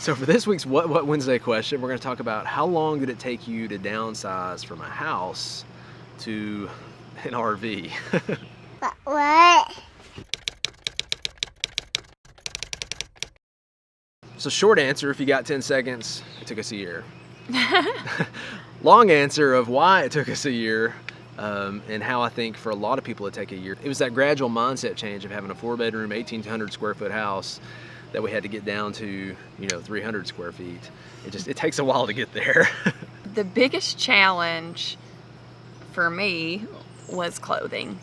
So for this week's What Wednesday question, we're going to talk about how long did it take you to downsize from a house to an RV? What? So short answer, if you got 10 seconds, it took us a year. Long answer of why it took us a year, and how I think for a lot of people it take a year. It was that gradual mindset change of having a 4-bedroom, 1,800 square foot house that we had to get down to, 300 square feet. It takes a while to get there. The biggest challenge for me was clothing.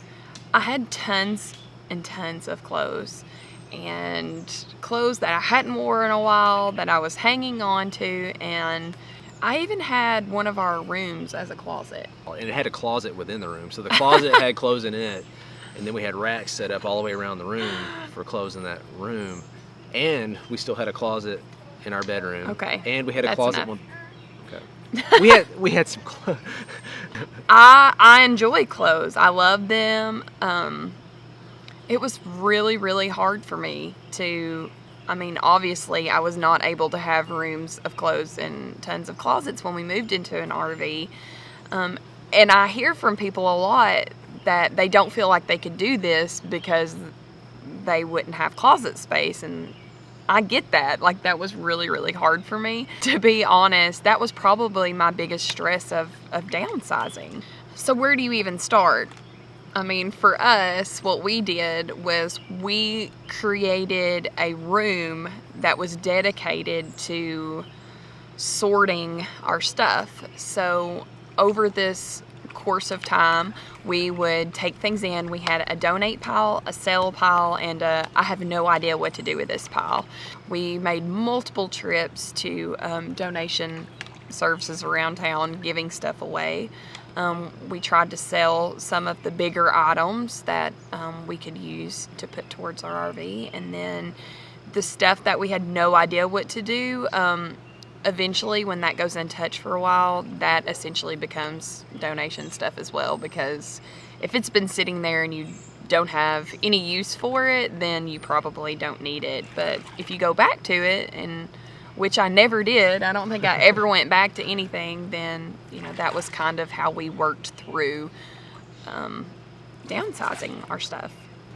I had tons and tons of clothes, and clothes that I hadn't worn in a while that I was hanging on to, and I even had one of our rooms as a closet. And it had a closet within the room. So the closet had clothes in it, and then we had racks set up all the way around the room for clothes in that room. And we still had a closet in our bedroom. Okay. And we had a That's closet enough. Okay. We had some clothes. I enjoy clothes. I love them. It was really, really hard for me to, obviously I was not able to have rooms of clothes and tons of closets when we moved into an RV. And I hear from people a lot that they don't feel like they could do this because they wouldn't have closet space, and I get that. Like, that was really, really hard for me. To be honest, that was probably my biggest stress of downsizing. So where do you even start? For us, what we did was we created a room that was dedicated to sorting our stuff. So over this course of time, we would take things in. We had a donate pile, a sell pile, and I have no idea what to do with this pile. We made multiple trips to donation services around town, giving stuff away. We tried to sell some of the bigger items that we could use to put towards our RV, and then the stuff that we had no idea what to do, eventually when that goes untouched for a while, that essentially becomes donation stuff as well, because if it's been sitting there and you don't have any use for it, then you probably don't need it. But if you go back to it, and which I never did, I don't think I ever went back to anything, then that was kind of how we worked through downsizing our stuff.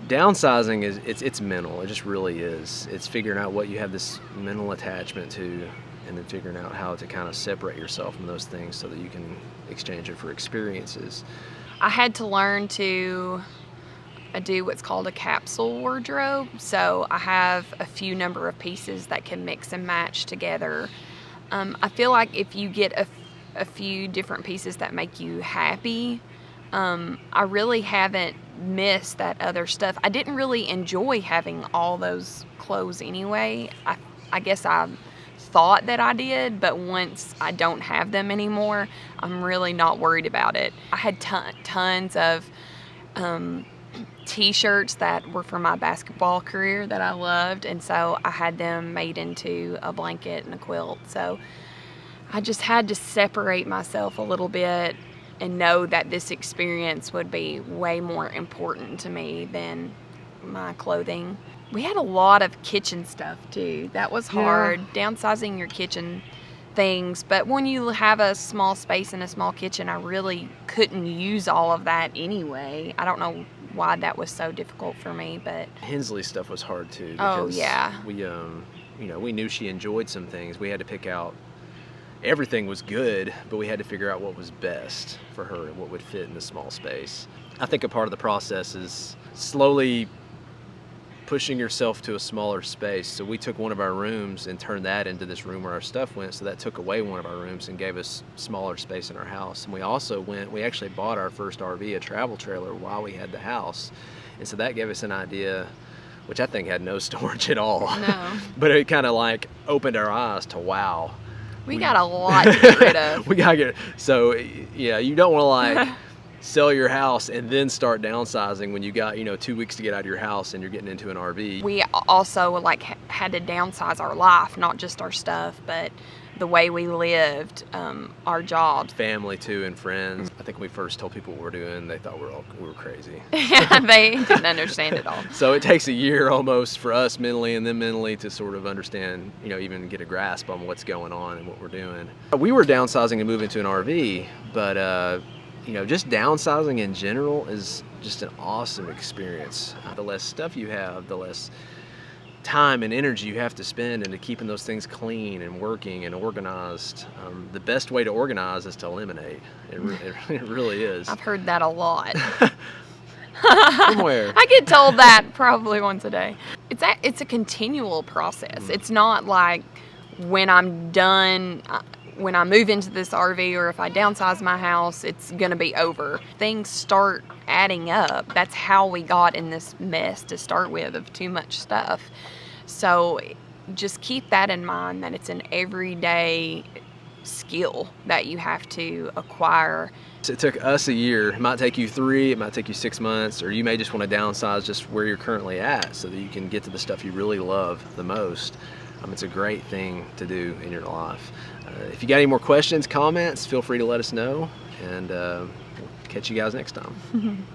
Downsizing it's mental. It just really is. It's figuring out what you have this mental attachment to, and then figuring out how to kind of separate yourself from those things so that you can exchange it for experiences. I had to learn to do what's called a capsule wardrobe. So I have a few number of pieces that can mix and match together. I feel like if you get a few different pieces that make you happy, I really haven't missed that other stuff. I didn't really enjoy having all those clothes anyway. I guess I thought that I did, but once I don't have them anymore, I'm really not worried about it. I had tons of t-shirts that were from my basketball career that I loved, and so I had them made into a blanket and a quilt. So I just had to separate myself a little bit and know that this experience would be way more important to me than my clothing. We had a lot of kitchen stuff too. That was hard, downsizing your kitchen things. But when you have a small space and a small kitchen, I really couldn't use all of that anyway. I don't know why that was so difficult for me, but Hensley's stuff was hard too. Oh, yeah. We we knew she enjoyed some things. We had to pick out. Everything was good, but we had to figure out what was best for her and what would fit in the small space. I think a part of the process is slowly pushing yourself to a smaller space. So we took one of our rooms and turned that into this room where our stuff went. So that took away one of our rooms and gave us smaller space in our house. And we actually bought our first RV, a travel trailer, while we had the house. And so that gave us an idea, which I think had no storage at all. no. But it kind of like opened our eyes to, wow. We got a lot to get rid of. We gotta get, so yeah, you don't want to like sell your house and then start downsizing when you got 2 weeks to get out of your house and you're getting into an RV. We also like had to downsize our life, not just our stuff, but the way we lived, our jobs. Family too, and friends. I think when we first told people what we're doing, they thought we were crazy. Yeah, they didn't understand it all. So it takes a year almost for us mentally and then mentally to sort of understand, even get a grasp on what's going on and what we're doing. We were downsizing and moving to an RV, but just downsizing in general is just an awesome experience. The less stuff you have, the less time and energy you have to spend into keeping those things clean and working and organized. The best way to organize is to eliminate. It really is. I've heard that a lot. From where? I get told that probably once a day. It's a continual process. It's not like when I'm done, when I move into this RV or if I downsize my house, it's going to be over. Things start adding up. That's how we got in this mess to start with of too much stuff. So just keep that in mind, that it's an everyday skill that you have to acquire. It took us a year. It might take you 3, it might take you 6 months, or you may just want to downsize just where you're currently at so that you can get to the stuff you really love the most. It's a great thing to do in your life. If you got any more questions, comments, feel free to let us know, and we'll catch you guys next time.